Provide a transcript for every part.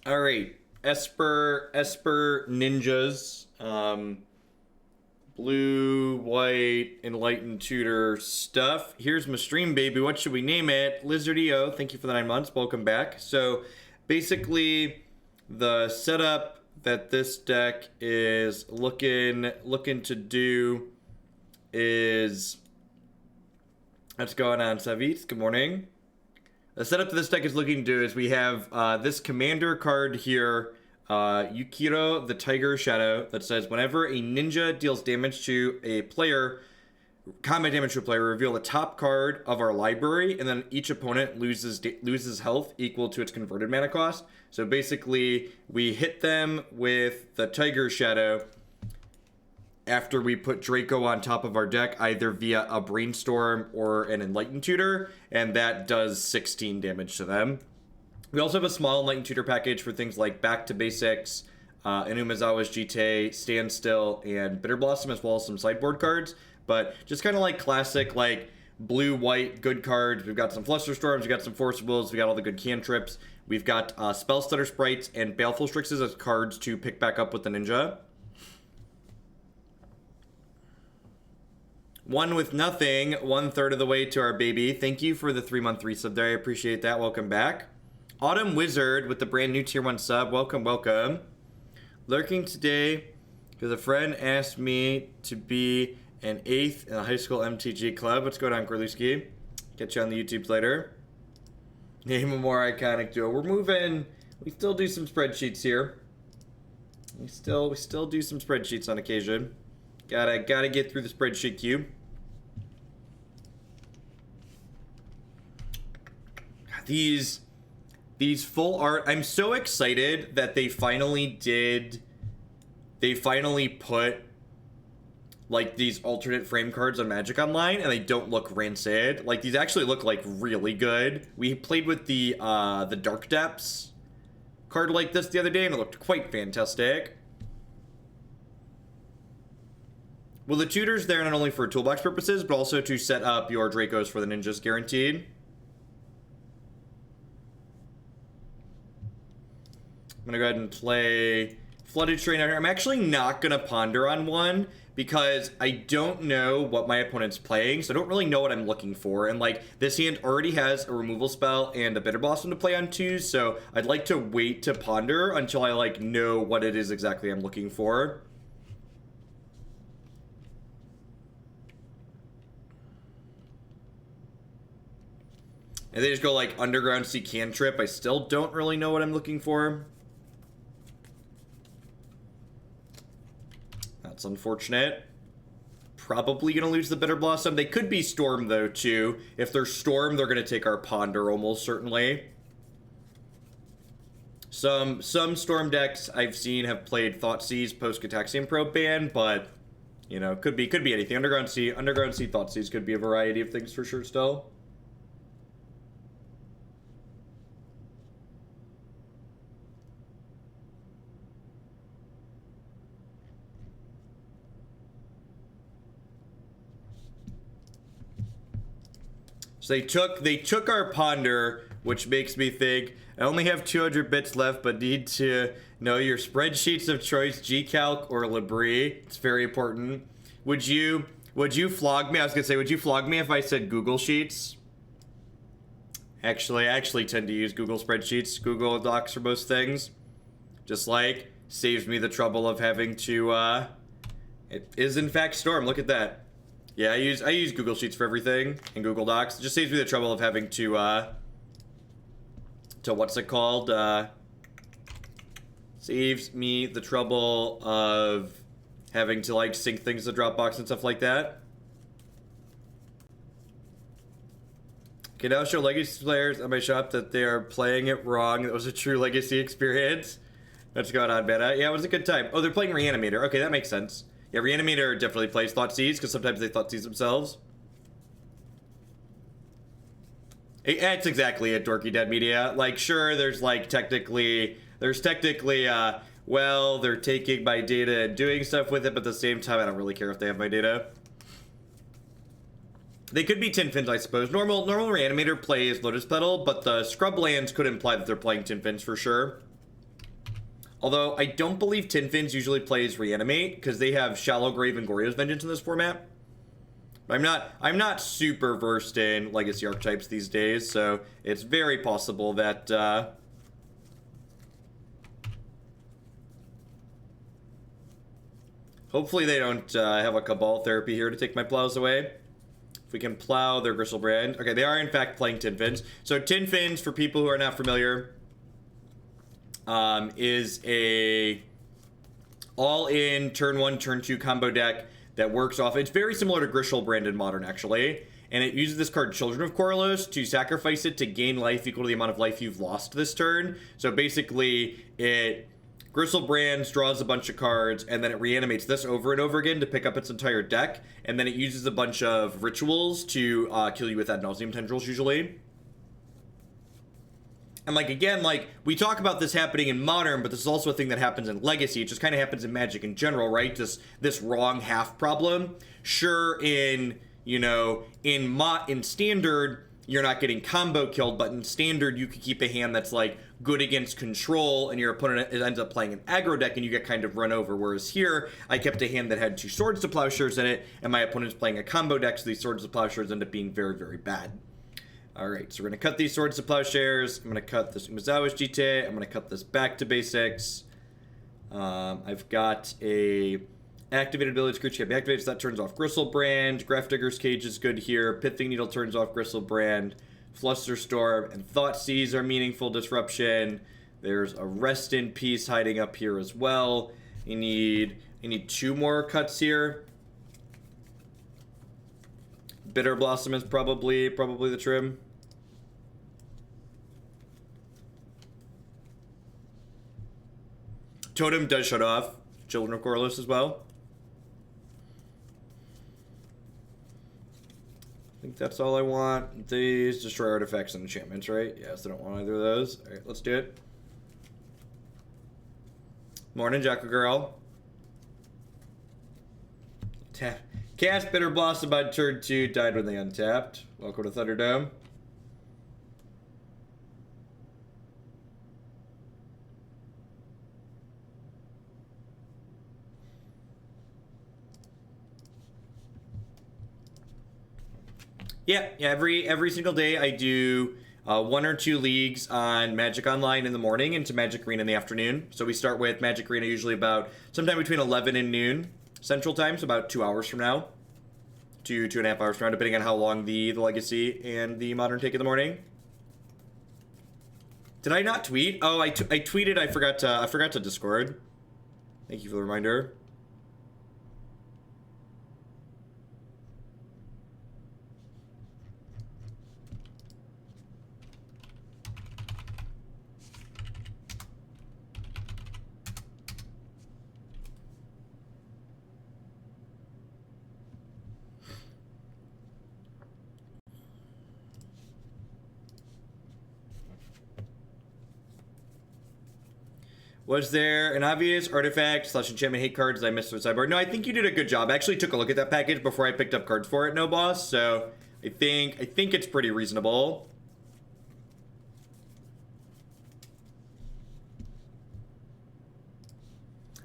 All right, Esper ninjas. Blue, white, Enlightened Tutor stuff. Here's my stream, baby. What should we name it? Lizard.io, thank you for the 9 months. Welcome back. So, basically, the setup that this deck is looking to do is... What's going on, Savit? Good morning. The setup that this deck is looking to do is we have this commander card here, Yuriko, the Tiger Shadow, that says whenever a ninja deals damage to a player, combat damage to a player, reveal the top card of our library, and then each opponent loses health equal to its converted mana cost. So basically, we hit them with the Tiger Shadow after we put Draco on top of our deck, either via a Brainstorm or an Enlightened Tutor, and that does 16 damage to them. We also have a small Enlightened Tutor package for things like Back to Basics, and Umezawa's Jitte, Standstill, and Bitterblossom, as well as some sideboard cards. But just kind of like classic, like blue-white good cards. We've got some Flusterstorms, we've got some Forcibles, we got all the good cantrips. We've got Spellstutter Sprites and Baleful Strix as cards to pick back up with the ninja. One with nothing, 1/3 of the way to our baby. Thank you for the 3-month resub there. I appreciate that. Welcome back. Autumn Wizard with the brand new tier 1 sub. Welcome, welcome. Lurking today because a friend asked me to be an 8th in a high school MTG club. What's going on, Gorluski? Get you on the YouTubes later. Name a more iconic duo. We're moving. We still do some spreadsheets here. We still do some spreadsheets on occasion. Gotta get through the spreadsheet queue. These full art, I'm so excited that they finally put like these alternate frame cards on Magic Online, and they don't look rancid. Like, these actually look like really good. We played with the Dark Depths card like this the other day, and it looked quite fantastic. Well, the tutor's there not only for toolbox purposes, but also to set up your Dracos for the ninjas, guaranteed. I'm gonna go ahead and play Flooded Strand out here. I'm actually not gonna ponder on one because I don't know what my opponent's playing, so I don't really know what I'm looking for. And like, this hand already has a removal spell and a Bitterblossom to play on too, so I'd like to wait to ponder until I like know what it is exactly I'm looking for. And they just go like Underground Sea Cantrip. I still don't really know what I'm looking for. That's unfortunate. Probably gonna lose the Bitterblossom. They could be Storm though too. If they're Storm, they're gonna take our Ponder almost certainly. Some Storm decks I've seen have played Thoughtseize post Cataxian Probe ban, but you know, could be anything. Underground Sea Thoughtseize could be a variety of things for sure still. So they took our Ponder, which makes me think I only have 200 bits left, but need to know your spreadsheets of choice, Gcalc or Labrie. It's very important. Would you flog me? I was gonna say, would you flog me if I said Google Sheets? Actually, I actually tend to use Google Spreadsheets, Google Docs for most things. Just like saves me the trouble of having to. It is in fact Storm. Look at that. Yeah, I use Google Sheets for everything and Google Docs. It just saves me the trouble of having to what's it called? Saves me the trouble of having to like sync things to Dropbox and stuff like that. Can now show Legacy players at my shop that they are playing it wrong. That was a true Legacy experience. What's going on, Beta? Yeah, it was a good time. Oh, they're playing Reanimator. Okay, that makes sense. Yeah, Reanimator definitely plays Thoughtseize, because sometimes they Thoughtseize themselves. It's exactly a dorky dead media. Like, sure, there's technically, well, they're taking my data and doing stuff with it, but at the same time, I don't really care if they have my data. They could be Tin Fins, I suppose. Normal Reanimator plays Lotus Petal, but the Scrublands could imply that they're playing Tin Fins for sure. Although I don't believe Tinfin's usually plays Reanimate because they have Shallow Grave and Goryo's Vengeance in this format. I'm not super versed in Legacy archetypes these days, so it's very possible that hopefully they don't have a Cabal therapy here to take my plows away. If we can plow their Gristlebrand. Okay, they are in fact playing Tinfins. So Tinfins, for people who are not familiar, is a all-in turn 1, turn 2 combo deck that works off. It's very similar to Gristlebrand in Modern, actually. And it uses this card, Children of Corlos, to sacrifice it to gain life equal to the amount of life you've lost this turn. So basically, it Gristlebrand draws a bunch of cards, and then it reanimates this over and over again to pick up its entire deck. And then it uses a bunch of rituals to kill you with ad nauseam tendrils, usually. And like, again, like, we talk about this happening in Modern, but this is also a thing that happens in Legacy. It just kind of happens in Magic in general, right? This wrong half problem. Sure, in, you know, in Standard, you're not getting combo killed, but in Standard, you could keep a hand that's, like, good against control, and your opponent ends up playing an aggro deck, and you get kind of run over. Whereas here, I kept a hand that had 2 Swords to Plowshares in it, and my opponent's playing a combo deck, so these Swords to Plowshares end up being very, very bad. Alright, so we're going to cut these Swords to Plowshares. I'm going to cut this Umezawa's Jitte. I'm going to cut this back to basics. I've got a activated ability. Creature can be activated, so that turns off Gristlebrand. Grafdigger's Cage is good here. Pithing Needle turns off Gristlebrand. Flusterstorm and Thoughtseize are meaningful disruption. There's a Rest in Peace hiding up here as well. You need 2 more cuts here. Bitterblossom is probably the trim. Totem does shut off Children of Corlos as well. I think that's all I want. These destroy artifacts and enchantments, right? Yes, I don't want either of those. Alright, let's do it. Morning, Jaco Girl. Cast Bitterblossom on turn 2, died when they untapped. Welcome to Thunderdome. Yeah, every single day I do 1 or 2 leagues on Magic Online in the morning and to Magic Arena in the afternoon. So we start with Magic Arena usually about sometime between 11 and noon Central Time, so about 2 hours from now. 2.5 hours from now, depending on how long the Legacy and the Modern take in the morning. Did I not tweet? Oh, I tweeted. I forgot to Discord. Thank you for the reminder. Was there an obvious artifact / enchantment hate cards I missed with sideboard? No, I think you did a good job. I actually took a look at that package before I picked up cards for it, no boss. So I think it's pretty reasonable.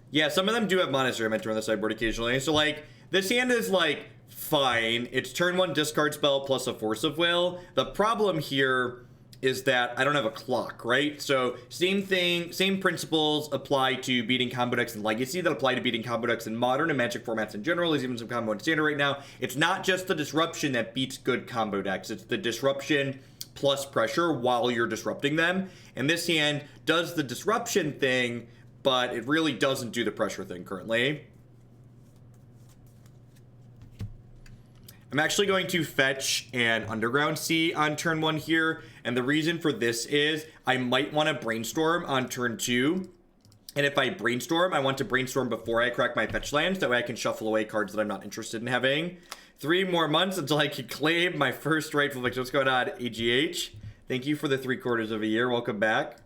Yeah, some of them do have Monastery Mentor on the sideboard occasionally. So like this hand is like fine. It's turn 1 discard spell plus a Force of Will. The problem here is that I don't have a clock, right? So same thing, same principles apply to beating combo decks in Legacy that apply to beating combo decks in Modern and Magic formats in general. There's even some combo in Standard right now. It's not just the disruption that beats good combo decks. It's the disruption plus pressure while you're disrupting them. And this hand does the disruption thing, but it really doesn't do the pressure thing currently. I'm actually going to fetch an Underground Sea on turn 1 here, and the reason for this is I might want to Brainstorm on turn 2, and if I Brainstorm, I want to Brainstorm before I crack my fetch lands, that way I can shuffle away cards that I'm not interested in having. 3 more months until I can claim my first rightful victim. What's going on, AGH? Thank you for the 3/4 of a year. Welcome back.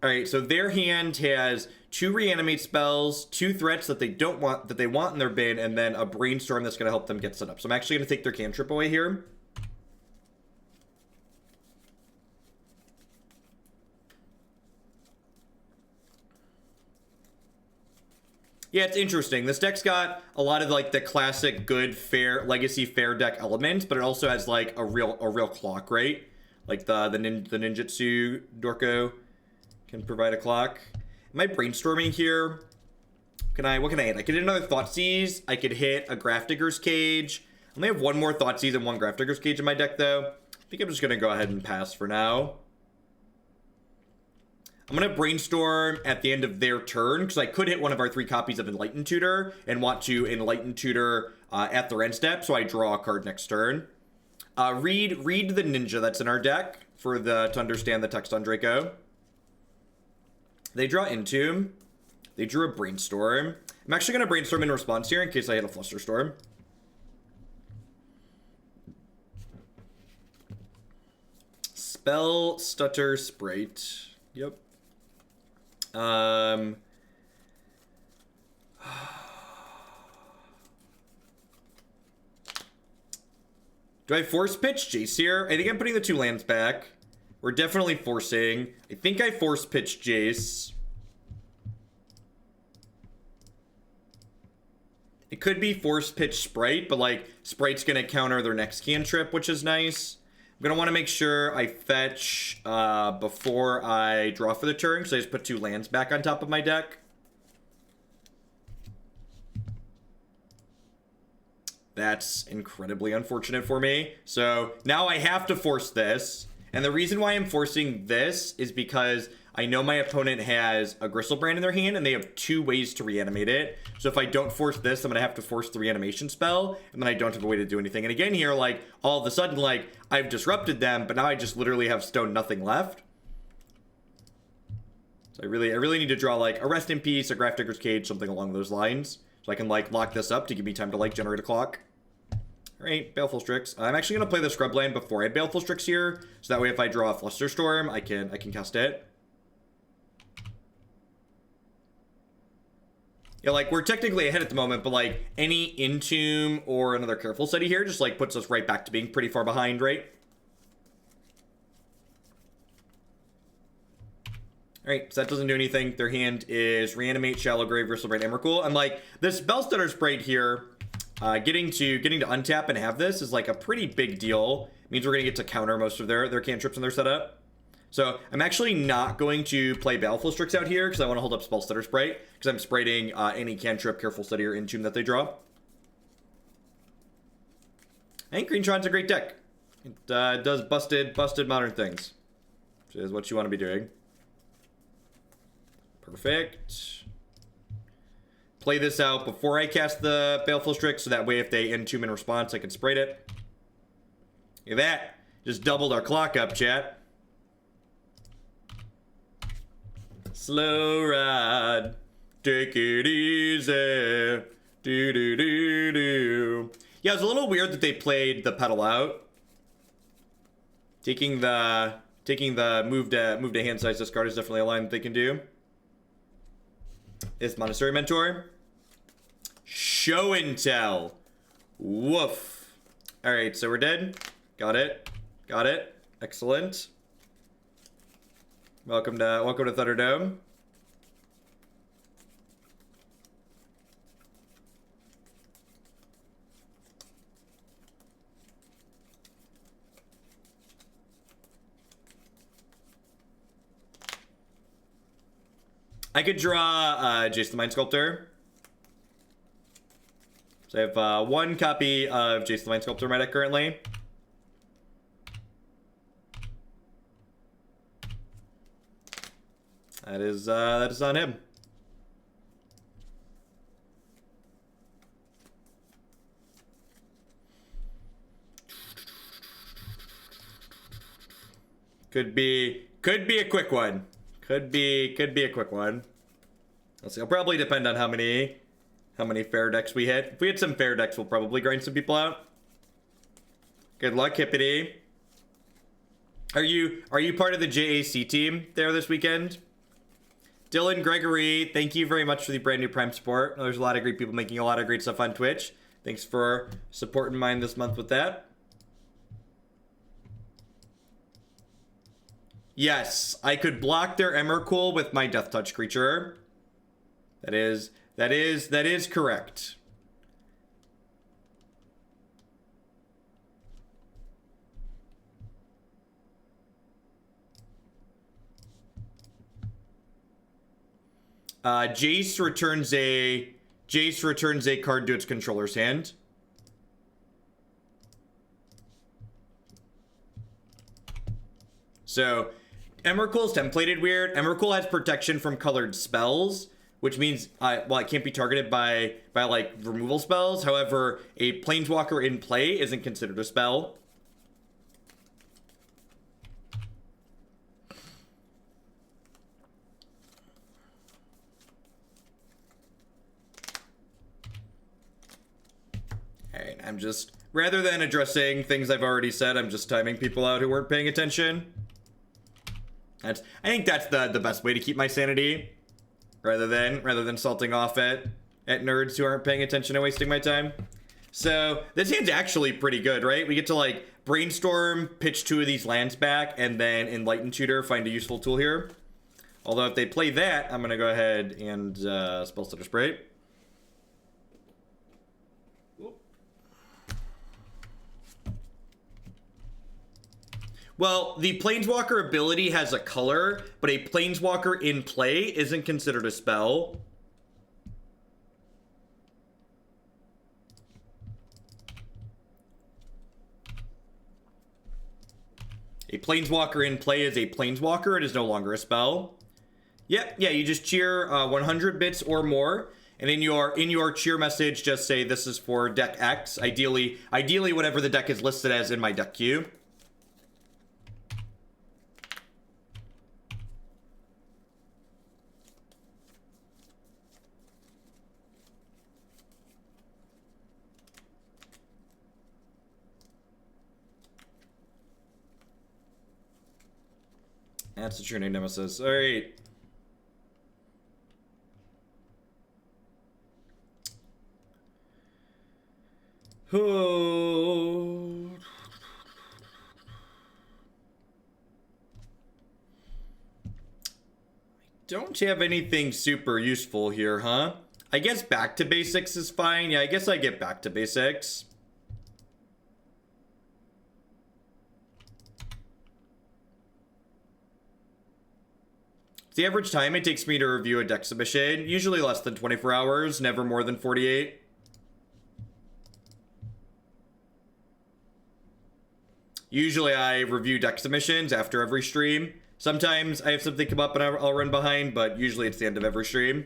Alright, so their hand has 2 reanimate spells, 2 threats that they want in their bin, and then a Brainstorm that's going to help them get set up. So I'm actually going to take their cantrip away here. Yeah, it's interesting. This deck's got a lot of like the classic good fair legacy fair deck elements, but it also has like a real clock, right? Like the ninjutsu Dorko can provide a clock. Am I brainstorming here? What can I hit? I could hit another Thoughtseize. I could hit a Grafdigger's Cage. I only have one more Thoughtseize and one Grafdigger's Cage in my deck though. I think I'm just gonna go ahead and pass for now. I'm going to Brainstorm at the end of their turn, because I could hit one of our 3 copies of Enlightened Tutor and want to Enlightened Tutor at their end step, so I draw a card next turn. Read the Ninja that's in our deck to understand the text on Draco. They draw Entomb. They drew a Brainstorm. I'm actually going to Brainstorm in response here in case I hit a Flusterstorm. Spellstutter Sprite. Yep. Do I force pitch Jace here? I think I'm putting the 2 lands back. We're definitely forcing. I think I force pitch Jace. It could be force pitch Sprite, but like Sprite's gonna counter their next cantrip, which is nice. I'm gonna want to make sure I fetch before I draw for the turn, because I just put 2 lands back on top of my deck. That's incredibly unfortunate for me. So now I have to force this. And the reason why I'm forcing this is because I know my opponent has a Gristlebrand in their hand and they have 2 ways to reanimate it. So if I don't force this, I'm going to have to force the reanimation spell, and then I don't have a way to do anything. And again here, like, all of a sudden, like, I've disrupted them, but now I just literally have stone nothing left. So I really need to draw, like, a Rest in Peace, a Grafdigger's Cage, something along those lines. So I can, like, lock this up to give me time to, like, generate a clock. Alright, Baleful Strix. I'm actually going to play the Scrubland before I had Baleful Strix here, so that way if I draw a Flusterstorm, I can cast it. Yeah, like, we're technically ahead at the moment, but, like, any Entomb or another Careful Study here just, like, puts us right back to being pretty far behind, right? Alright, so that doesn't do anything. Their hand is Reanimate, Shallow Grave, Gristlebrand, Emrakul. I'm like, this Spellstutter Sprite here, getting to untap and have this is, like, a pretty big deal. It means we're going to get to counter most of their cantrips in their setup. So I'm actually not going to play Baleful Strix out here because I want to hold up Spellstutter Sprite, because I'm spriting any cantrip, Careful Study, or Entomb that they draw. I think Greentron's a great deck. It does busted modern things, which is what you want to be doing. Perfect. Play this out before I cast the Baleful Strix, so that way if they Entomb in response, I can sprite it. Look at that. Just doubled our clock up, chat. Slow ride, take it easy, do. Yeah, it's a little weird that they played the pedal out. Taking the move to hand size discard is definitely a line that they can do. It's Monastery Mentor. Show and tell. Woof. Alright, so we're dead. Got it. Excellent. Welcome to Thunderdome. I could draw Jace the Mind Sculptor. So I have 1 copy of Jace the Mind Sculptor in my deck currently. That is on him. Could be a quick one. Could be a quick one. Let's see. It'll probably depend on how many fair decks we hit. If we hit some fair decks, we'll probably grind some people out. Good luck, Hippity. Are you part of the JAC team there this weekend? Dylan Gregory, thank you very much for the brand new Prime support. There's a lot of great people making a lot of great stuff on Twitch. Thanks for supporting mine this month with that. Yes, I could block their Emrakul with my Death Touch creature. That is That is correct. Jace returns a card to its controller's hand. So, Emrakul's templated weird. Emrakul has protection from colored spells, which means, well, it can't be targeted by like removal spells. However, a Planeswalker in play isn't considered a spell. Alright, I'm just, rather than addressing things I've already said, I'm just timing people out who weren't paying attention. I think that's the best way to keep my sanity, rather than salting off at nerds who aren't paying attention and wasting my time. So this hand's actually pretty good, right? We get to like Brainstorm, pitch 2 of these lands back, and then Enlightened Tutor, find a useful tool here. Although if they play that, I'm gonna go ahead and Spellstutter Sprite. Well, the Planeswalker ability has a color, but a Planeswalker in play isn't considered a spell. A Planeswalker in play is a Planeswalker. It is no longer a spell. Yep, yeah, you just cheer 100 bits or more. And in your cheer message, just say this is for deck X. Ideally whatever the deck is listed as in my deck queue. That's a true name nemesis. Alright. Oh. Don't have anything super useful here, huh? I guess back to basics is fine. Yeah, I guess I get back to basics. The average time it takes me to review a deck submission, usually less than 24 hours, never more than 48. Usually I review deck submissions after every stream. Sometimes I have something come up and I'll run behind, but usually it's the end of every stream.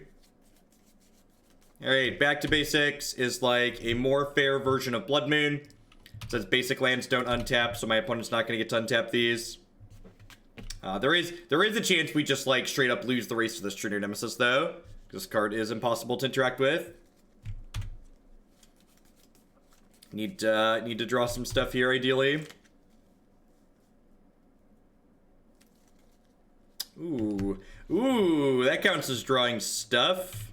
Alright, back to basics is like a more fair version of Blood Moon. It says basic lands don't untap, so my opponent's not going to get to untap these. There is a chance we just like straight up lose the race to this True Nemesis though. This card is impossible to interact with. Need to draw some stuff here ideally. Ooh, that counts as drawing stuff.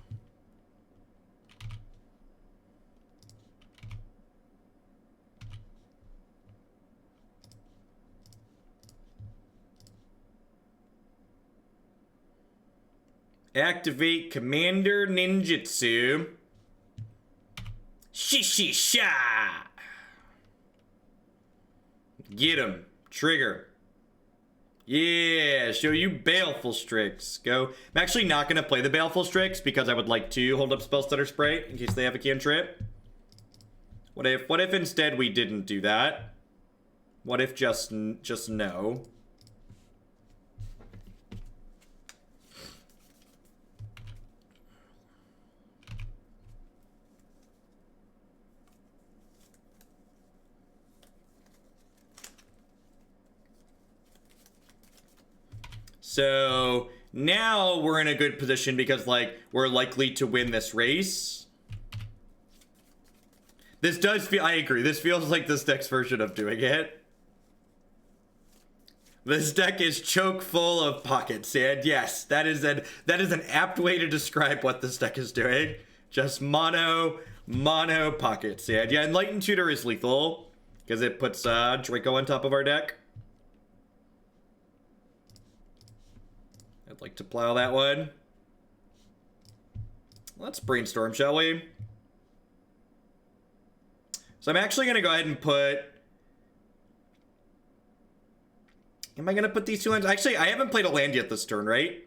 Activate Commander Ninjutsu. Shishisha. Get him. Trigger. Yeah, show you Baleful Strix. Go. I'm actually not going to play the Baleful Strix because I would like to hold up Spellstutter Sprite in case they have a cantrip. What if instead we didn't do that? What if just no? So now we're in a good position because like we're likely to win this race. This does feel, I agree, this feels like this deck's version of doing it. This deck is choke full of pockets, and yes, that is an apt way to describe what this deck is doing. Just mono pockets, and yeah, Enlightened Tutor is lethal because it puts Draco on top of our deck. I'd like to plow that one. Let's brainstorm, shall we? So I'm actually going to go ahead and put... Am I going to put these 2 lands? Actually, I haven't played a land yet this turn, right?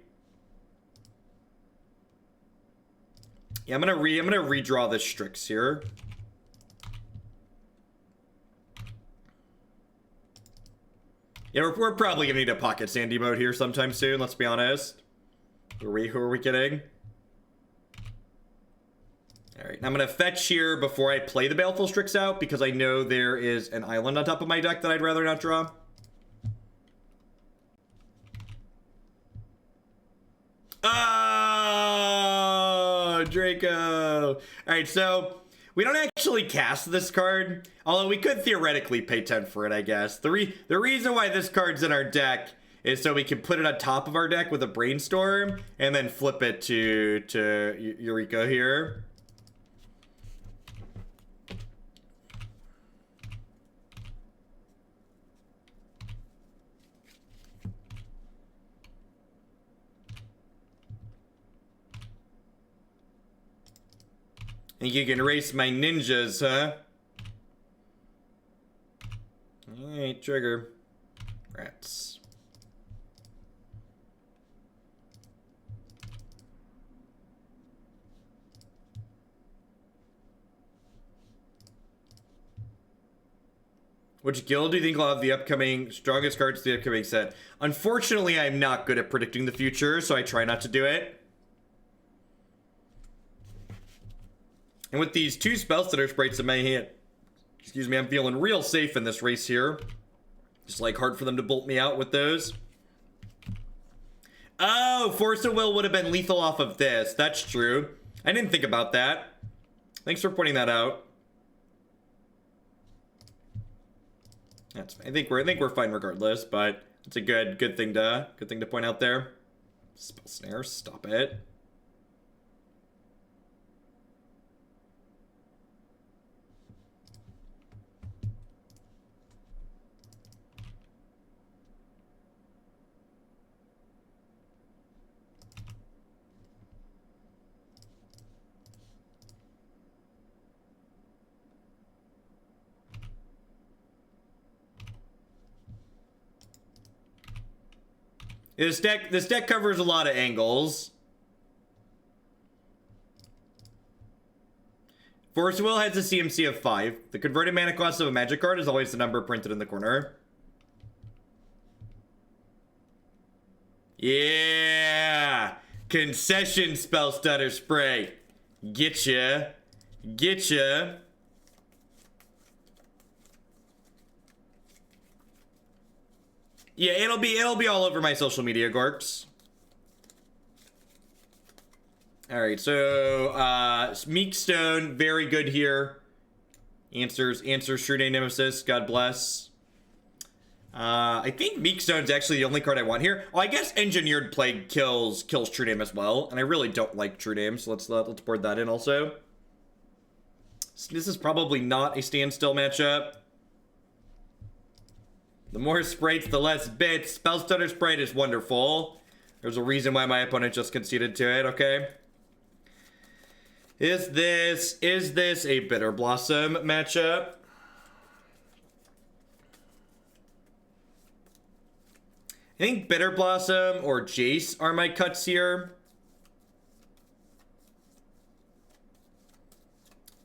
Yeah, I'm gonna redraw this Strix here. Yeah, we're probably gonna need a pocket Sandy mode here sometime soon, let's be honest. Who are we kidding? Alright, I'm gonna fetch here before I play the Baleful Strix out, because I know there is an island on top of my deck that I'd rather not draw. Oh, Draco. Alright, so we don't actually cast this card, although we could theoretically pay 10 for it, I guess. The reason why this card's in our deck is so we can put it on top of our deck with a Brainstorm and then flip it to Yuriko here. Think you can erase my ninjas, huh? Alright, trigger. Rats. Which guild do you think will have the upcoming strongest cards to the upcoming set? Unfortunately, I'm not good at predicting the future, so I try not to do it. And with these 2 Spellstutter Sprites in my hand, excuse me, I'm feeling real safe in this race here. Just like hard for them to bolt me out with those. Oh, Force of Will would have been lethal off of this. That's true. I didn't think about that. Thanks for pointing that out. That's fine. I think we're fine regardless, but it's a good thing to point out there. Spell Snare, stop it. This deck covers a lot of angles. Force Will has a CMC of 5. The converted mana cost of a magic card is always the number printed in the corner. Yeah! Concession Spellstutter Sprite. Getcha. Getcha. Yeah, it'll be all over my social media, Gorks. Alright, so Meekstone, very good here. Answers True Name Nemesis, God bless. I think Meekstone's actually the only card I want here. Oh, I guess Engineered Plague kills True Name as well, and I really don't like True Name, so let's board that in also. This is probably not a standstill matchup. The more sprites, the less bits. Spellstutter Sprite is wonderful. There's a reason why my opponent just conceded to it, okay? Is this a Bitterblossom matchup? I think Bitterblossom or Jace are my cuts here.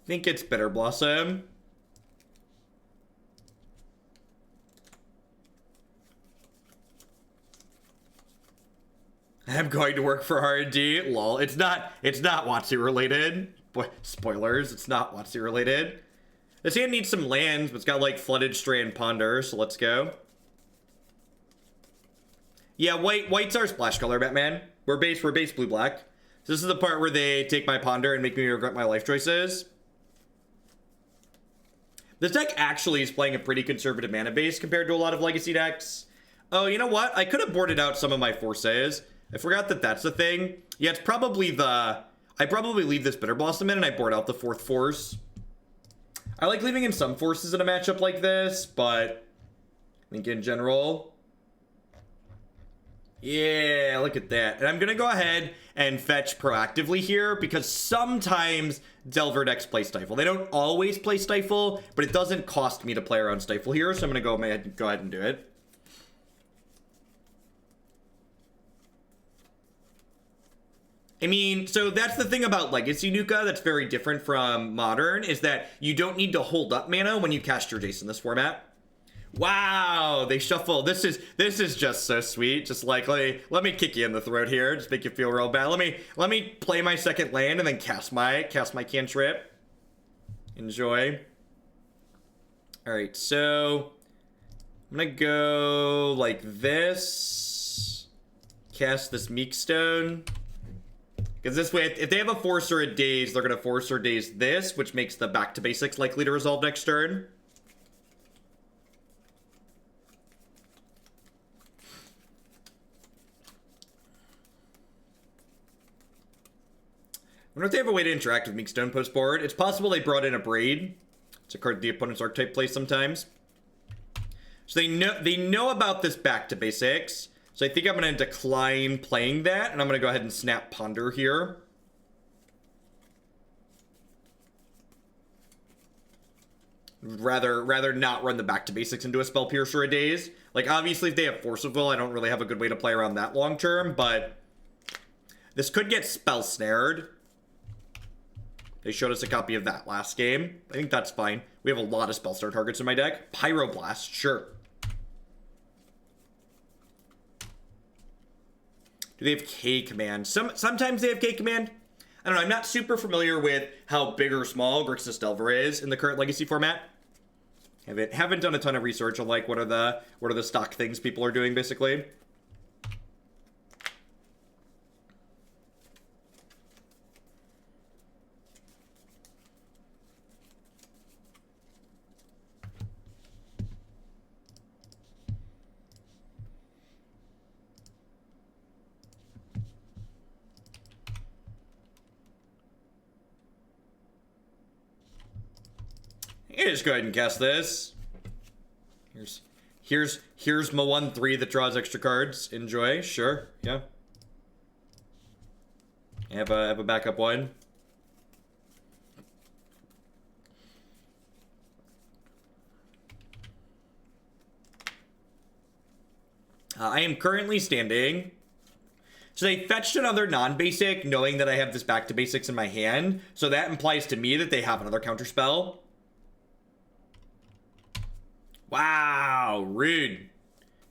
I think it's Bitterblossom. I'm going to work for R&D. Lol. It's not WotC related. Boy, spoilers. It's not WotC related. This hand needs some lands, but it's got like Flooded Strand Ponder, so let's go. Yeah, white's our splash color, Batman. We're base blue black. So this is the part where they take my Ponder and make me regret my life choices. This deck actually is playing a pretty conservative mana base compared to a lot of legacy decks. Oh, you know what? I could have boarded out some of my forces. I forgot that that's the thing. Yeah, it's probably the... I probably leave this Bitterblossom in and I board out the 4th force. I like leaving in some forces in a matchup like this, but I think in general... Yeah, look at that. And I'm going to go ahead and fetch proactively here because sometimes Delver decks play Stifle. They don't always play Stifle, but it doesn't cost me to play around Stifle here, so I'm going to go ahead and do it. I mean, so that's the thing about Legacy Nuka that's very different from Modern, is that you don't need to hold up mana when you cast your Jace in this format. Wow, they shuffle. This is just so sweet. Just like, let me kick you in the throat here. Just make you feel real bad. Let me play my second land and then cast my cantrip. Enjoy. All right, so I'm gonna go like this. Cast this Meekstone. Because this way, if they have a Forcer of Daze, they're gonna Forcer Daze this, which makes the back to basics likely to resolve next turn. I wonder if they have a way to interact with Meekstone post board. It's possible they brought in a Braid. It's a card the opponent's archetype plays sometimes. So they know about this back to basics. So I think I'm going to decline playing that, and I'm going to go ahead and snap Ponder here. Rather not run the back to basics into a Spell Piercer a daze. Like, obviously, if they have Force of Will, I don't really have a good way to play around that long term, but this could get Spell Snared. They showed us a copy of that last game. I think that's fine. We have a lot of Spellstar targets in my deck. Pyroblast, sure. Do they have K command? Sometimes they have K command. I don't know. I'm not super familiar with how big or small Grixis Delver is in the current Legacy format. Haven't done a ton of research on like what are the stock things people are doing basically. Yeah, just go ahead and cast this. Here's my 1/3 that draws extra cards. Enjoy, sure, yeah. I have a backup one. I am currently standing. So they fetched another non-basic, knowing that I have this back to basics in my hand. So that implies to me that they have another counterspell. Wow, rude.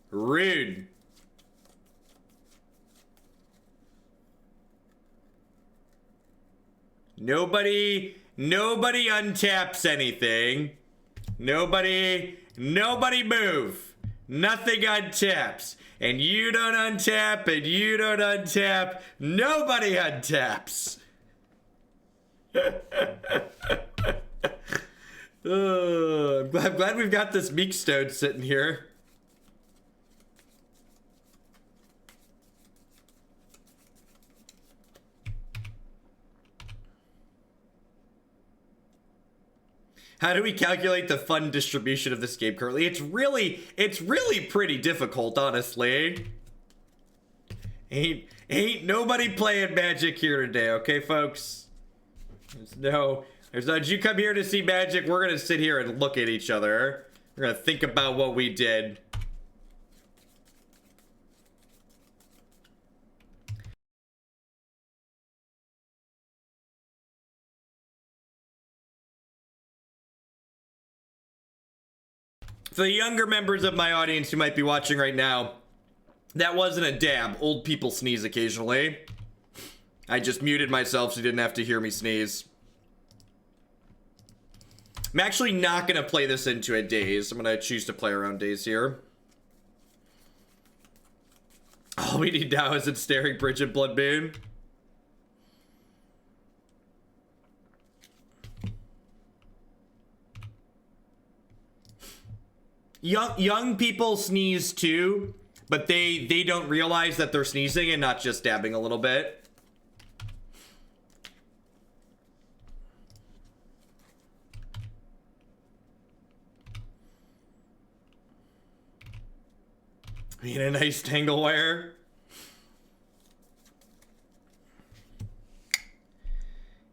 Rude. Nobody untaps anything. Nobody move. Nothing untaps. And you don't untap, and you don't untap. Nobody untaps. I'm glad we've got this Meekstone sitting here. How do we calculate the fund distribution of this game currently? It's really pretty difficult, honestly. Ain't nobody playing Magic here today, okay, folks? There's no, did you come here to see Magic? We're gonna sit here and look at each other. We're gonna think about what we did. For the younger members of my audience who might be watching right now, that wasn't a dab. Old people sneeze occasionally. I just muted myself so you didn't have to hear me sneeze. I'm actually not going to play this into a daze. I'm going to choose to play around daze here. All we need now is Ensnaring Bridge and Blood Moon. Young people sneeze too, but they don't realize that they're sneezing and not just dabbing a little bit. I mean, a nice tangle wire.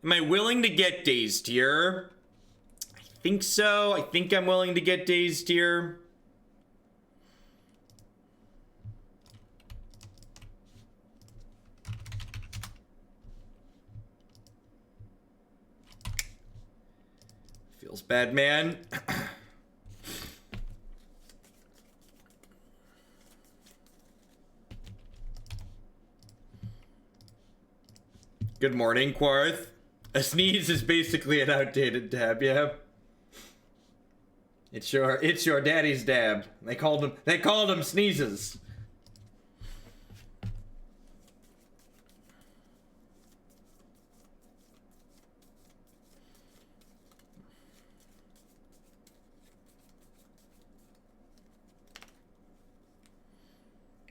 Am I willing to get dazed here? I think so. I think I'm willing to get dazed here. Feels bad, man. Good morning, Quarth. A sneeze is basically an outdated dab, yeah. It's your daddy's dab. They called him sneezes.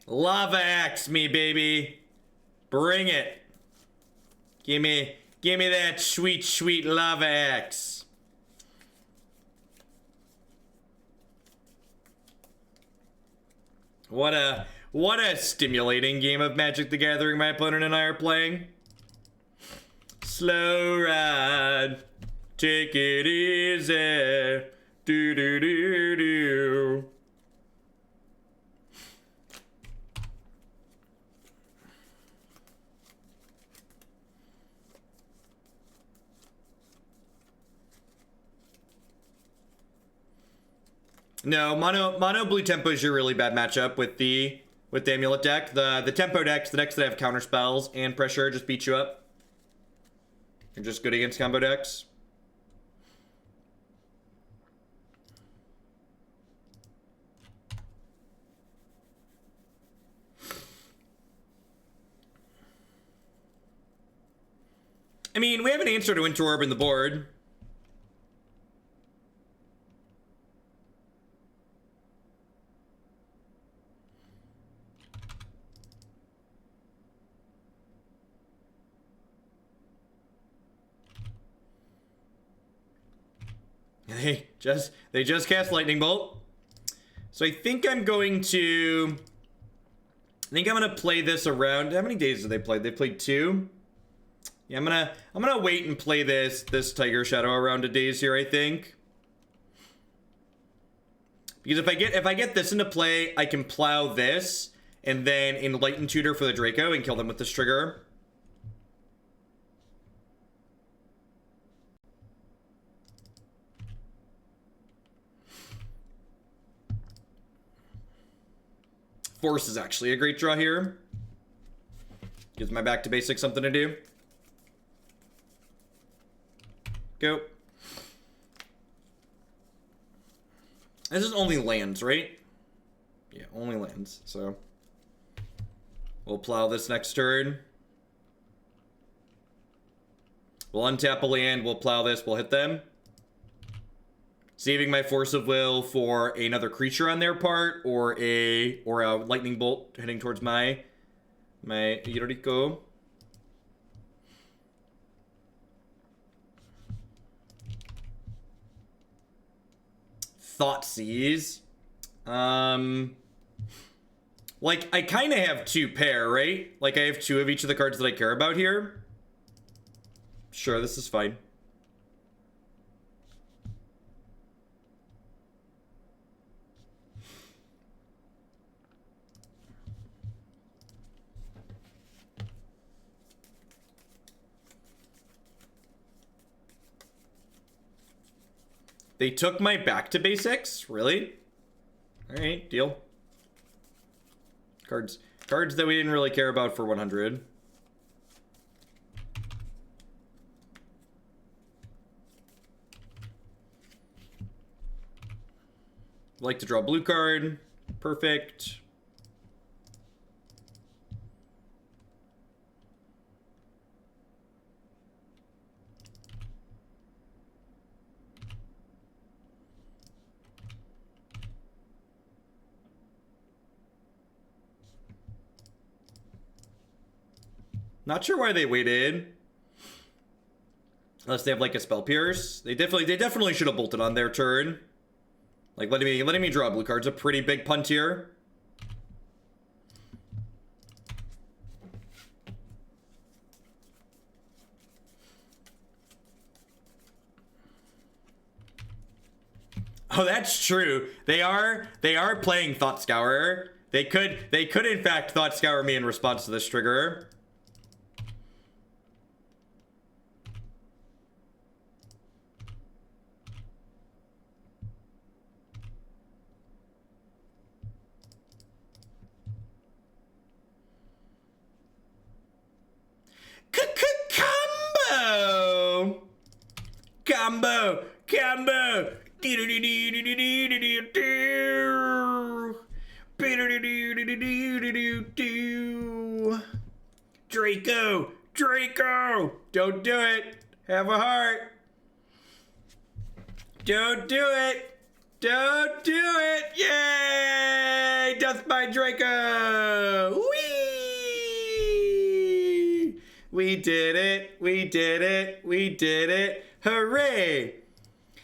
Lava axe me, baby. Bring it. Give me that sweet, sweet lava axe. What a stimulating game of Magic the Gathering my opponent and I are playing. Slow ride, take it easy, do do do do. No, mono blue tempo is your really bad matchup with the amulet deck. The tempo decks, the decks that have counter spells and pressure, just beat you up. You're just good against combo decks. I mean, we have an answer to Interorb in the board. They just cast Lightning Bolt. So I think I'm going to play this around. How many days did they play? They played 2. Yeah, I'm gonna wait and play this Tiger Shadow around a days here, I think. Because if I get this into play, I can plow this and then Enlightened Tutor for the Draco and kill them with this trigger. Force is actually a great draw here. Gives my back to basics something to do. Go. This is only lands, right? Yeah, only lands. So we'll plow this next turn. We'll untap a land. We'll plow this. We'll hit them. Saving my Force of Will for another creature on their part, or a lightning bolt heading towards my Yuriko. Thoughtseize. Like, I kind of have 2 pair, right? Like, I have 2 of each of the cards that I care about here. Sure, this is fine. They took my back to basics? Really? Alright, deal. Cards that we didn't really care about for 100. Like to draw a blue card. Perfect. Not sure why they waited. Unless they have like a spell pierce. They definitely should have bolted on their turn. Like letting me draw blue card's a pretty big punt here. Oh, that's true. They are playing Thought Scourer. They could in fact Thought Scour me in response to this trigger. Combo! Draco! Don't do it! Have a heart! Don't do it! Don't do it! Yay! Death by Draco! Whee! We did it! We did it! We did it! Hooray!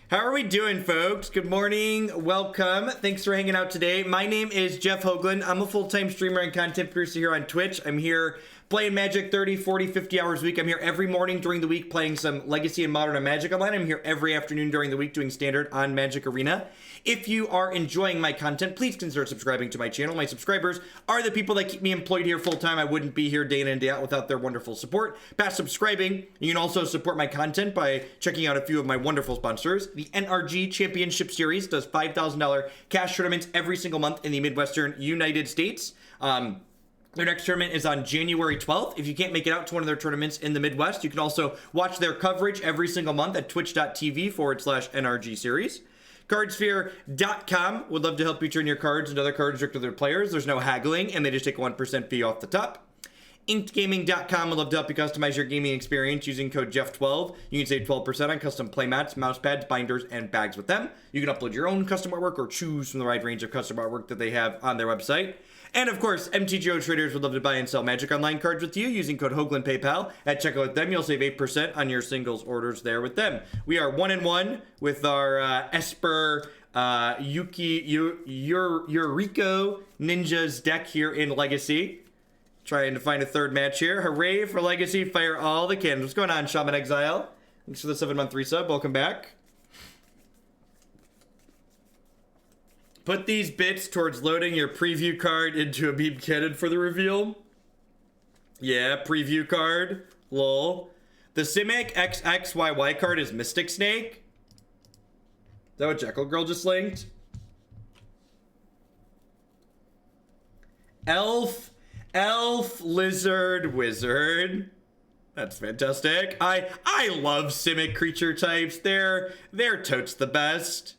How are we doing, folks? Good morning. Welcome. Thanks for hanging out today. My name is Jeff Hoagland. I'm a full-time streamer and content producer here on Twitch. I'm here playing Magic 30, 40, 50 hours a week. I'm here every morning during the week playing some Legacy and Modern on Magic Online. I'm here every afternoon during the week doing Standard on Magic Arena. If you are enjoying my content, please consider subscribing to my channel. My subscribers are the people that keep me employed here full-time. I wouldn't be here day in and day out without their wonderful support. Past subscribing, you can also support my content by checking out a few of my wonderful sponsors. The NRG Championship Series does $5,000 cash tournaments every single month in the Midwestern United States. Their next tournament is on January 12th. If you can't make it out to one of their tournaments in the Midwest, you can also watch their coverage every single month at twitch.tv/NRG series. Cardsphere.com would love to help you turn your cards into other cards direct to their players. There's no haggling, and they just take a 1% fee off the top. InkedGaming.com would love to help you customize your gaming experience using code Jeff12. You can save 12% on custom playmats, mouse pads, binders, and bags with them. You can upload your own custom artwork or choose from the wide range of custom artwork that they have on their website. And of course, MTGO traders would love to buy and sell Magic Online cards with you using code Hoagland PayPal. At checkout with them, you'll save 8% on your singles orders there with them. We are 1-1 with our Esper Yuriko Ninjas deck here in Legacy. Trying to find a third match here. Hooray for Legacy. Fire all the cannons. What's going on, Shaman Exile? Thanks for the 7-month resub. Welcome back. Put these bits towards loading your preview card into a beam cannon for the reveal. Yeah, preview card. Lol. The Simic XXYY card is Mystic Snake. Is that what Jekyll Girl just linked? Elf, Lizard, Wizard. That's fantastic. I love Simic creature types. They're totes the best.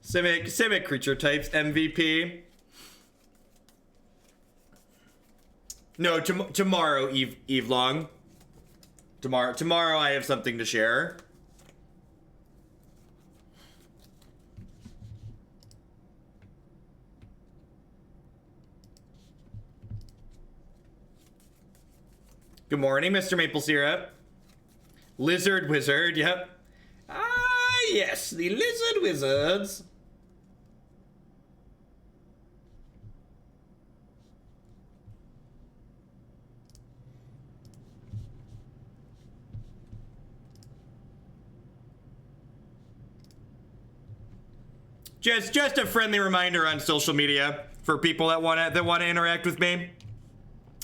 Simic creature types, MVP. No, tomorrow, Eve Long. Tomorrow I have something to share. Good morning, Mr. Maple Syrup. Lizard Wizard, yep. Ah, yes, the Lizard Wizards. Just a friendly reminder on social media for people that want to interact with me.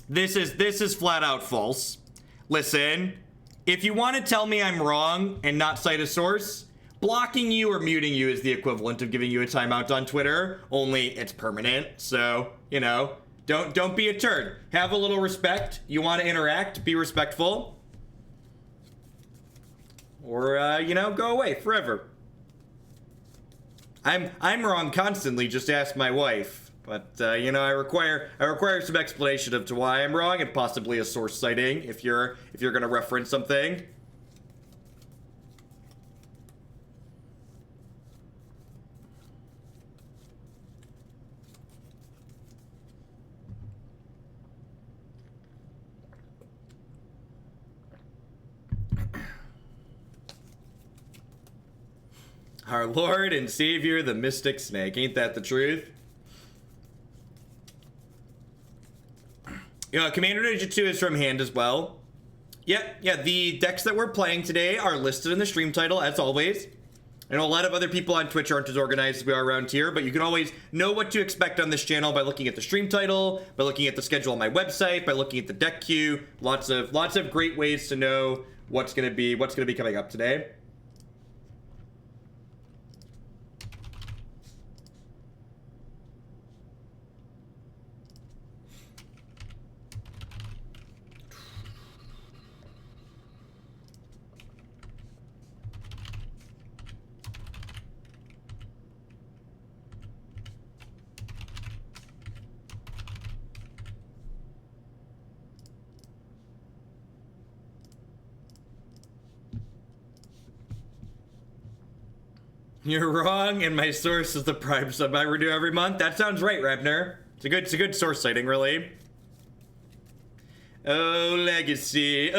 This is flat out false. Listen, if you want to tell me I'm wrong and not cite a source, blocking you or muting you is the equivalent of giving you a timeout on Twitter, only it's permanent. So, you know, don't be a turd. Have a little respect. You want to interact, be respectful. Or, you know, go away forever. I'm wrong constantly, just ask my wife. But, you know, I require some explanation of to why I'm wrong and possibly a source citing if you're gonna reference something. Our Lord and Savior, the Mystic Snake. Ain't that the truth? Commander Ninja 2 is from hand as well. Yeah, the decks that we're playing today are listed in the stream title, as always. I know a lot of other people on Twitch aren't as organized as we are around here, but you can always know what to expect on this channel by looking at the stream title, by looking at the schedule on my website, by looking at the deck queue. Lots of great ways to know what's gonna be coming up today. You're wrong, and my source is the Prime sub I renew every month. That sounds right, Rebner. It's a good source citing, really. Oh legacy,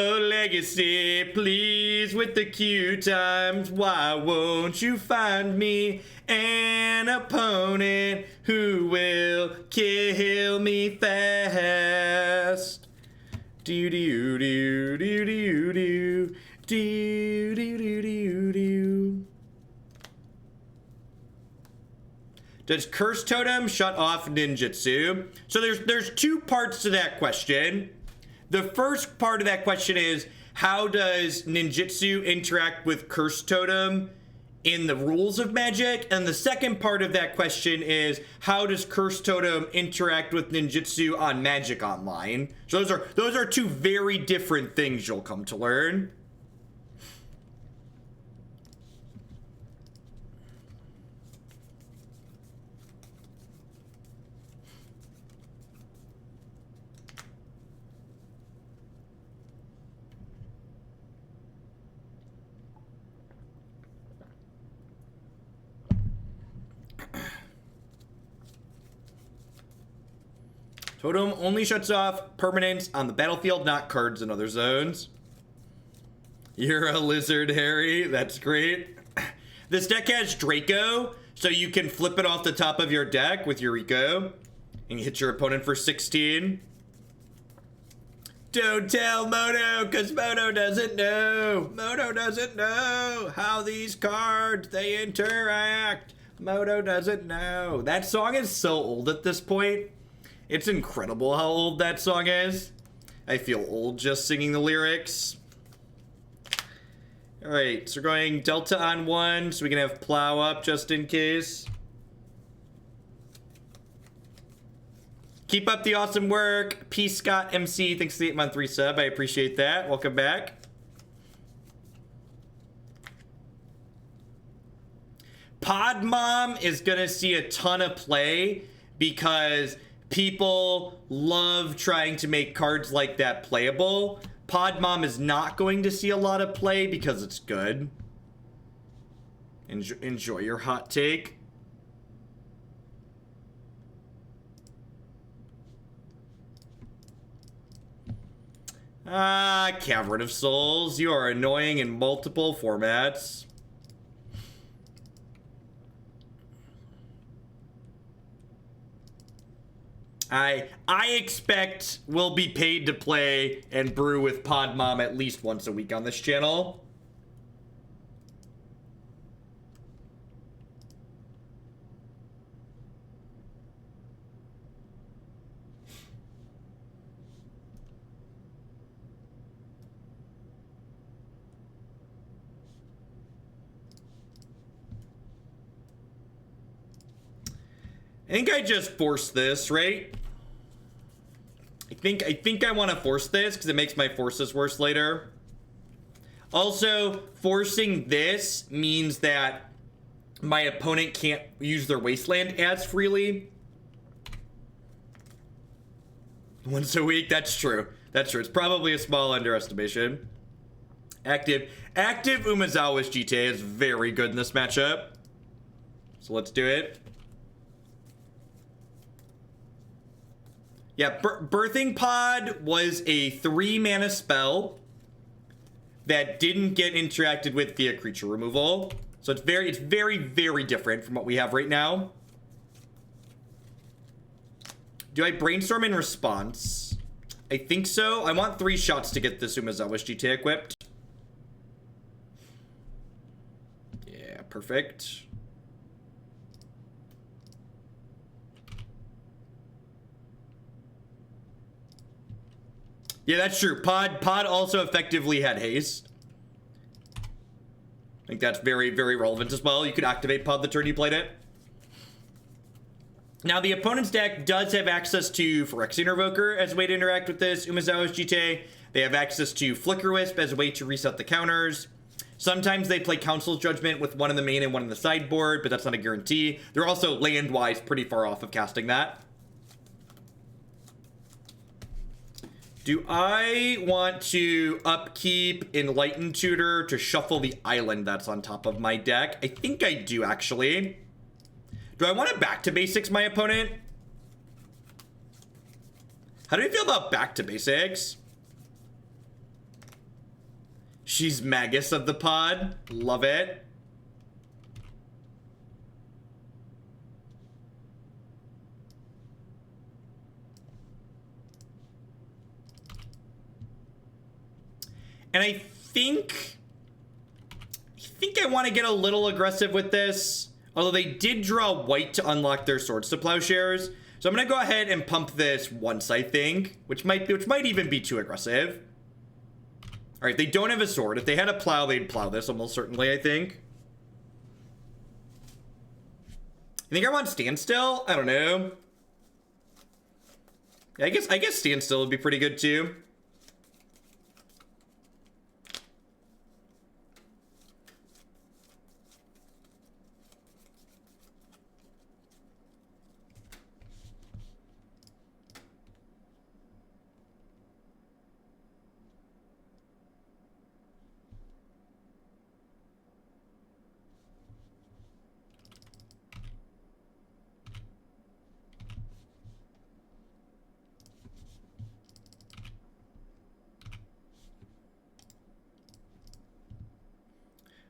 please with the Q times. Why won't you find me an opponent who will kill me fast? Do do do do do do do do do do do. Does Cursed Totem shut off ninjutsu? So there's two parts to that question. The first part of that question is, how does ninjutsu interact with Cursed Totem in the rules of Magic? And the second part of that question is, how does Cursed Totem interact with ninjutsu on Magic Online? So those are two very different things you'll come to learn. Totem only shuts off permanents on the battlefield, not cards in other zones. You're a lizard, Harry. That's great. This deck has Draco, so you can flip it off the top of your deck with Yuriko and hit your opponent for 16. Don't tell Moto, because Moto doesn't know. Moto doesn't know how these cards, they interact. Moto doesn't know. That song is so old at this point. It's incredible how old that song is. I feel old just singing the lyrics. All right, so we're going Delta on 1, so we can have Plow up just in case. Keep up the awesome work. P. Scott MC, thanks for the 8-month resub. I appreciate that. Welcome back. Pod Mom is gonna see a ton of play because people love trying to make cards like that playable. Pod Mom is not going to see a lot of play because it's good. Enjoy your hot take. Cavern of Souls, you are annoying in multiple formats. I expect we'll be paid to play and brew with Pod Mom at least once a week on this channel. I think I just forced this, right? I think I want to force this because it makes my forces worse later. Also, forcing this means that my opponent can't use their wasteland as freely. Once a week, that's true. That's true. It's probably a small underestimation. Active Umezawa's Jitte is very good in this matchup. So let's do it. Yeah, Birthing Pod was a 3-mana spell that didn't get interacted with via creature removal. So it's very, very different from what we have right now. Do I Brainstorm in response? I think so. I want 3 shots to get this Umezawa's Jitte equipped. Yeah, perfect. Yeah, that's true. Pod also effectively had haste. I think that's very, very relevant as well. You could activate Pod the turn you played it. Now, the opponent's deck does have access to Phyrexian Revoker as a way to interact with this Umezawa's Jitte. They have access to Flicker Wisp as a way to reset the counters. Sometimes they play Council's Judgment with one in the main and one in the sideboard, but that's not a guarantee. They're also land-wise pretty far off of casting that. Do I want to upkeep Enlightened Tutor to shuffle the island that's on top of my deck? I think I do, actually. Do I want to back to basics my opponent? How do you feel about back to basics? She's Magus of the pod. Love it. And I think I want to get a little aggressive with this. Although they did draw white to unlock their Swords to Plowshares. So I'm going to go ahead and pump this once, I think. Which might even be too aggressive. Alright, they don't have a sword. If they had a plow, they'd plow this almost certainly, I think. You think I want Standstill? I don't know. Yeah, I guess Standstill would be pretty good too.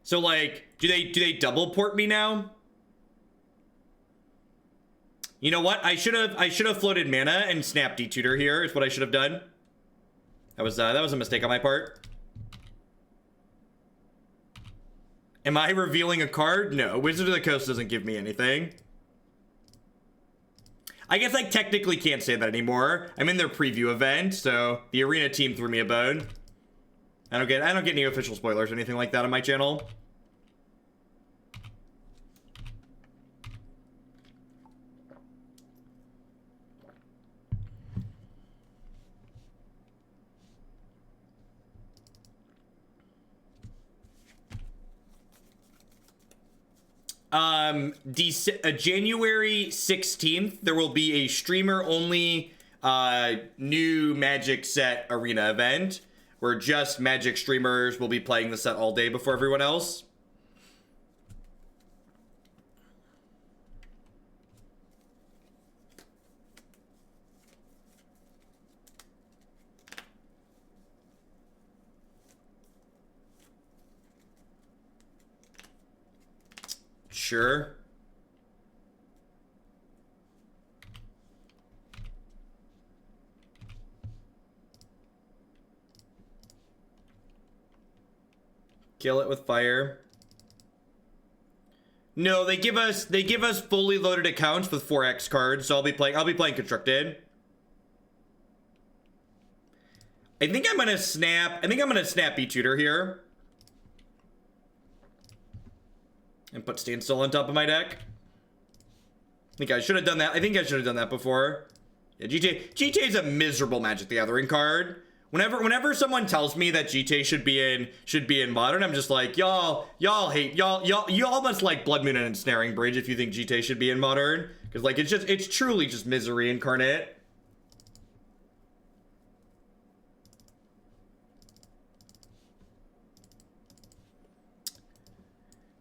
So like, do they double port me now? You know what? I should have floated mana and snapped Tutor here is what I should have done. That was a mistake on my part. Am I revealing a card? No, Wizard of the Coast doesn't give me anything. I guess I technically can't say that anymore. I'm in their preview event, so the arena team threw me a bone. I don't get any official spoilers or anything like that on my channel. January 16th, there will be a streamer-only new Magic set arena event where just Magic streamers will be playing the set all day before everyone else. Sure. Kill it with fire. No, they give us fully loaded accounts with 4x cards, so I'll be playing constructed. I think I'm gonna snap Tutor here. And put Standstill on top of my deck. I think I should have done that. I think I should have done that before. Yeah, Jitte is a miserable Magic the Gathering card. Whenever someone tells me that Jitte should be in Modern, I'm just like, y'all must like Blood Moon and Ensnaring Bridge if you think Jitte should be in Modern. Because like it's truly just misery incarnate.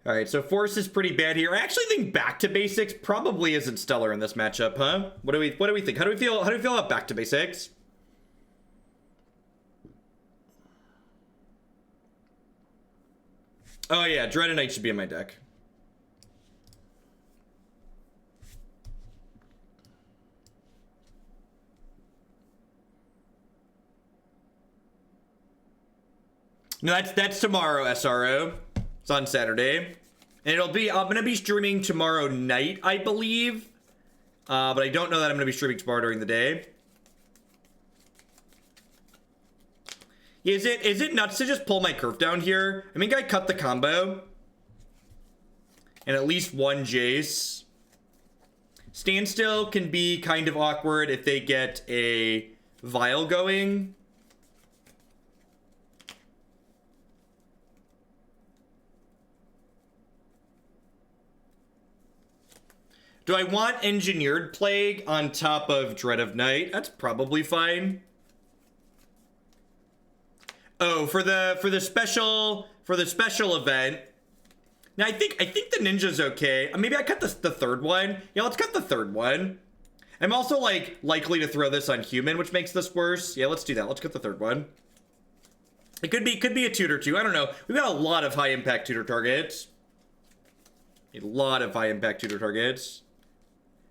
All right, so Force is pretty bad here. I actually think Back to Basics probably isn't stellar in this matchup, huh? What do we think? How do we feel about Back to Basics? Oh yeah, Dread Knight should be in my deck. No, that's tomorrow, SRO. It's on Saturday. And it'll be, I'm gonna be streaming tomorrow night, I believe. But I don't know that I'm gonna be streaming tomorrow during the day. Is it nuts to just pull my curve down here? I think I cut the combo. And at least one Jace. Standstill can be kind of awkward if they get a Vial going. Do I want Engineered Plague on top of Dread of Night? That's probably fine. Oh, for the special event. Now I think the ninja's okay. Maybe I cut the third one. Yeah, let's cut the third one. I'm also like likely to throw this on human, which makes this worse. Yeah, let's do that. Let's cut the third one. It could be a tutor too. I don't know. We've got a lot of high impact tutor targets. A lot of high impact tutor targets.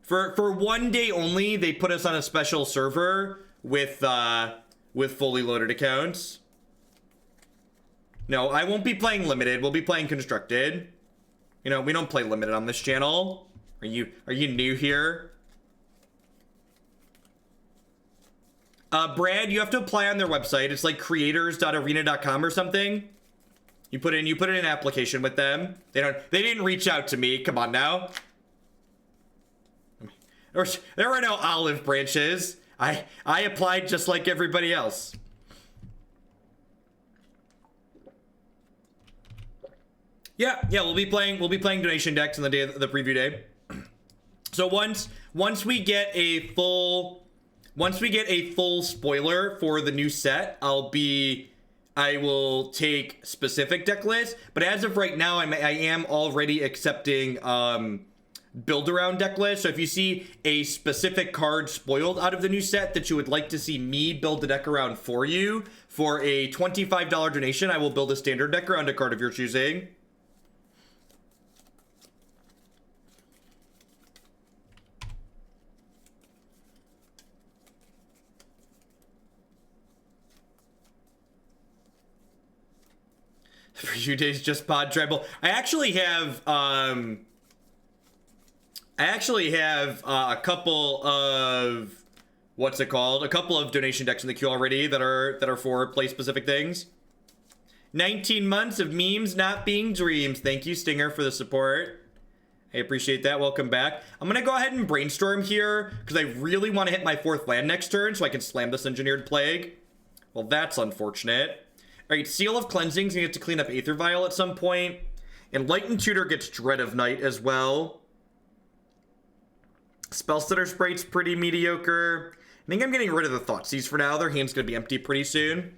For one day only, they put us on a special server with fully loaded accounts. No, I won't be playing limited. We'll be playing constructed. You know, we don't play limited on this channel. Are you new here? Brad, you have to apply on their website. It's like creators.arena.com or something. You put in an application with them. They didn't reach out to me. Come on now. There were no olive branches. I applied just like everybody else. Yeah, we'll be playing donation decks on the day of the preview day. So once we get a full spoiler for the new set, I will take specific deck lists, but as of right now, I am already accepting build around deck lists. So if you see a specific card spoiled out of the new set that you would like to see me build the deck around for you, for a $25 donation, I will build a standard deck around a card of your choosing. For you days, just pod tribal. I actually have a couple of what's it called? A couple of donation decks in the queue already that are for play specific things. 19 months of memes not being dreams. Thank you, Stinger, for the support. I appreciate that. Welcome back. I'm gonna go ahead and brainstorm here because I really want to hit my 4th land next turn so I can slam this Engineered Plague. Well, that's unfortunate. All right, Seal of Cleansings, you get to clean up Aether Vial at some point. Enlightened Tutor gets Dread of Night as well. Spellstutter Sprite's pretty mediocre. I think I'm getting rid of the Thoughtseize for now. Their hand's gonna be empty pretty soon.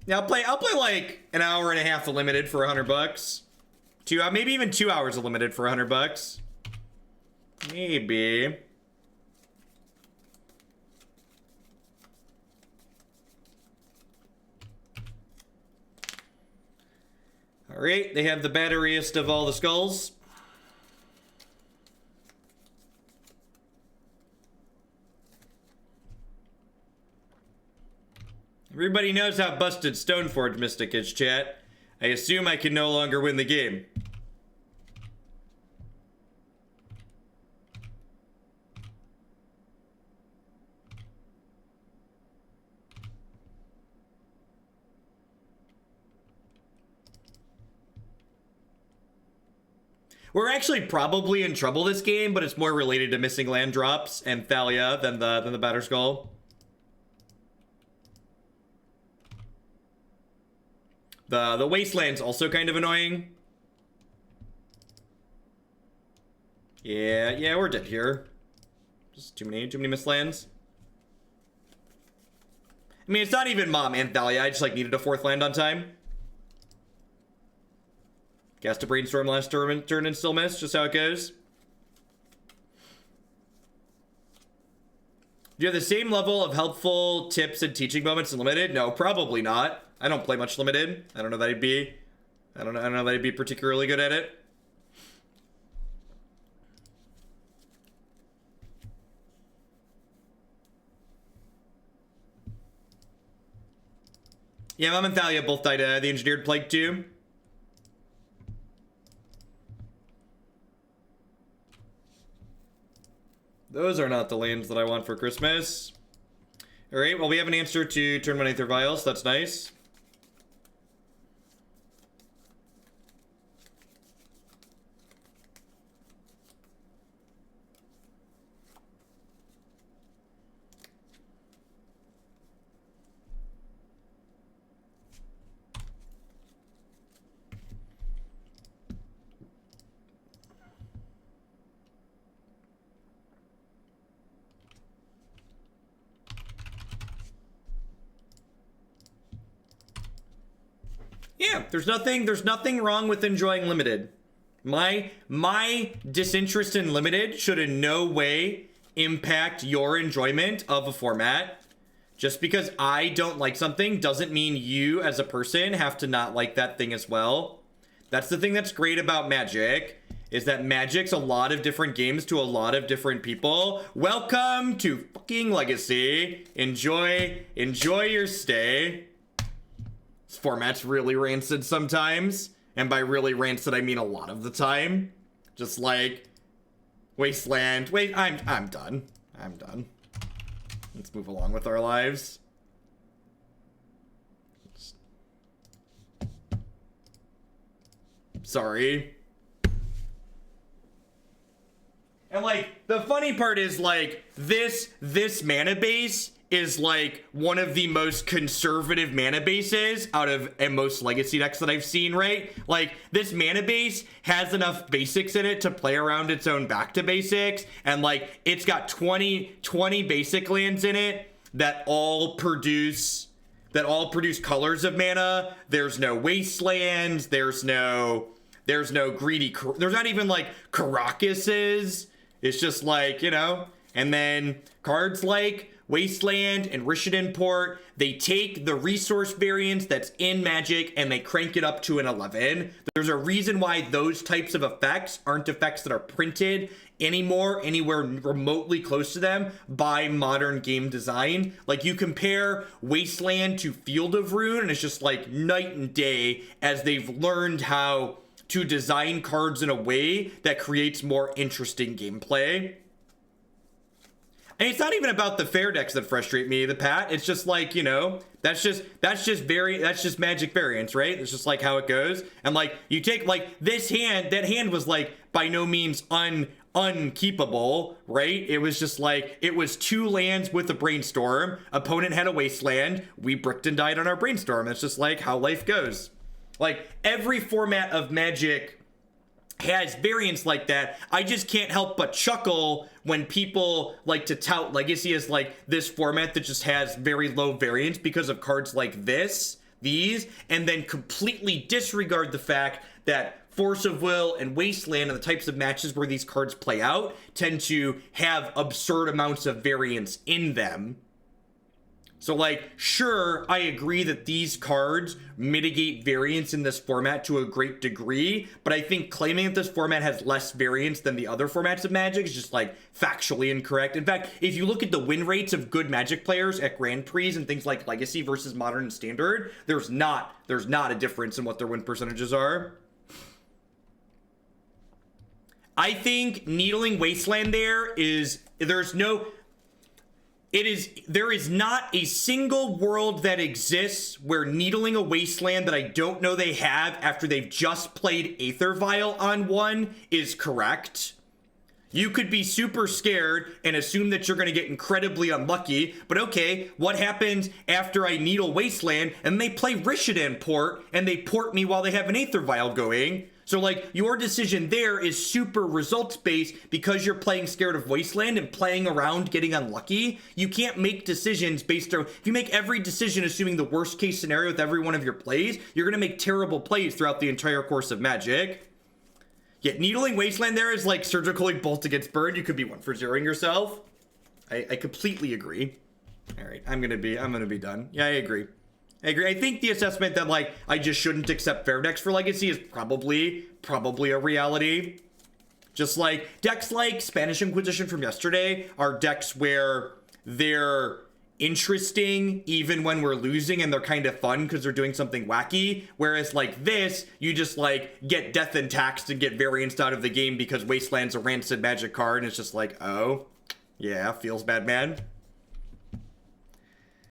Yeah, I'll play like an hour and a half of limited for $100. Maybe even 2 hours of limited for $100. Maybe. All right, they have the batteriest of all the skulls. Everybody knows how busted Stoneforge Mystic is, chat. I assume I can no longer win the game. We're actually probably in trouble this game, but it's more related to missing land drops and Thalia than the Batterskull. The Wasteland's also kind of annoying. Yeah, we're dead here. Just too many missed lands. I mean, it's not even Mom and Thalia. I just like needed a 4th land on time. Cast a Brainstorm last turn and still missed, just how it goes. Do you have the same level of helpful tips and teaching moments in limited? No, probably not. I don't play much limited. I don't know that I'd be particularly good at it. Yeah, Mom and Thalia both died the Engineered Plague too. Those are not the lands that I want for Christmas. Alright, well we have an answer to turn 1 Aether Vials, that's nice. Yeah, there's nothing wrong with enjoying limited. My disinterest in limited should in no way impact your enjoyment of a format. Just because I don't like something doesn't mean you as a person have to not like that thing as well. That's the thing that's great about Magic, is that Magic's a lot of different games to a lot of different people. Welcome to fucking Legacy. Enjoy your stay. This format's really rancid sometimes. And by really rancid, I mean a lot of the time. Just like Wasteland. Wait, I'm done. I'm done. Let's move along with our lives. Sorry. And like, the funny part is like, this mana base is like one of the most conservative mana bases out of most Legacy decks that I've seen, right? Like, this mana base has enough basics in it to play around its own back to basics, and like, it's got 20 basic lands in it that all produce colors of mana. There's no wastelands, there's no greedy, there's not even like Karakuses. It's just like, you know, and then cards like Wasteland and Rishadan Port, they take the resource variance that's in Magic and they crank it up to an 11. There's a reason why those types of effects aren't effects that are printed anymore, anywhere remotely close to them by modern game design. Like, you compare Wasteland to Field of Ruin, and it's just like night and day as they've learned how to design cards in a way that creates more interesting gameplay. And it's not even about the fair decks that frustrate me, the Pat. It's just like, you know, that's just Magic variance, right? It's just like how it goes. And like, you take like this hand, that hand was like by no means unkeepable, right? It was just like, it was 2 lands with a Brainstorm. Opponent had a Wasteland. We bricked and died on our Brainstorm. That's just like how life goes. Like, every format of Magic has variants like that. I just can't help but chuckle when people like to tout Legacy as like this format that just has very low variance because of cards like these, and then completely disregard the fact that Force of Will and Wasteland and the types of matches where these cards play out tend to have absurd amounts of variance in them. So like, sure, I agree that these cards mitigate variance in this format to a great degree, but I think claiming that this format has less variance than the other formats of Magic is just like factually incorrect. In fact, if you look at the win rates of good Magic players at Grand Prix and things like Legacy versus Modern and Standard, there's not a difference in what their win percentages are. I think needling Wasteland there is not a single world that exists where needling a Wasteland that I don't know they have after they've just played Aether Vial on one is correct. You could be super scared and assume that you're going to get incredibly unlucky, but okay, what happens after I needle Wasteland and they play Rishadan Port and they port me while they have an Aether Vial going? So like, your decision there is super results based because you're playing scared of Wasteland and playing around getting unlucky. You can't make decisions based on, if you make every decision assuming the worst case scenario with every one of your plays, you're going to make terrible plays throughout the entire course of Magic. Yet needling Wasteland there is like surgically bolt against bird. You could be 1-for-0ing yourself. I completely agree. All right, I'm gonna be done. Yeah, I agree. I think the assessment that like I just shouldn't accept fair decks for Legacy is probably a reality. Just like decks like Spanish Inquisition from yesterday are decks where they're interesting even when we're losing, and they're kind of fun because they're doing something wacky. Whereas like this, you just like get death and tax to get variance out of the game because Wasteland's a rancid magic card, and it's just like, oh, yeah, feels bad, man.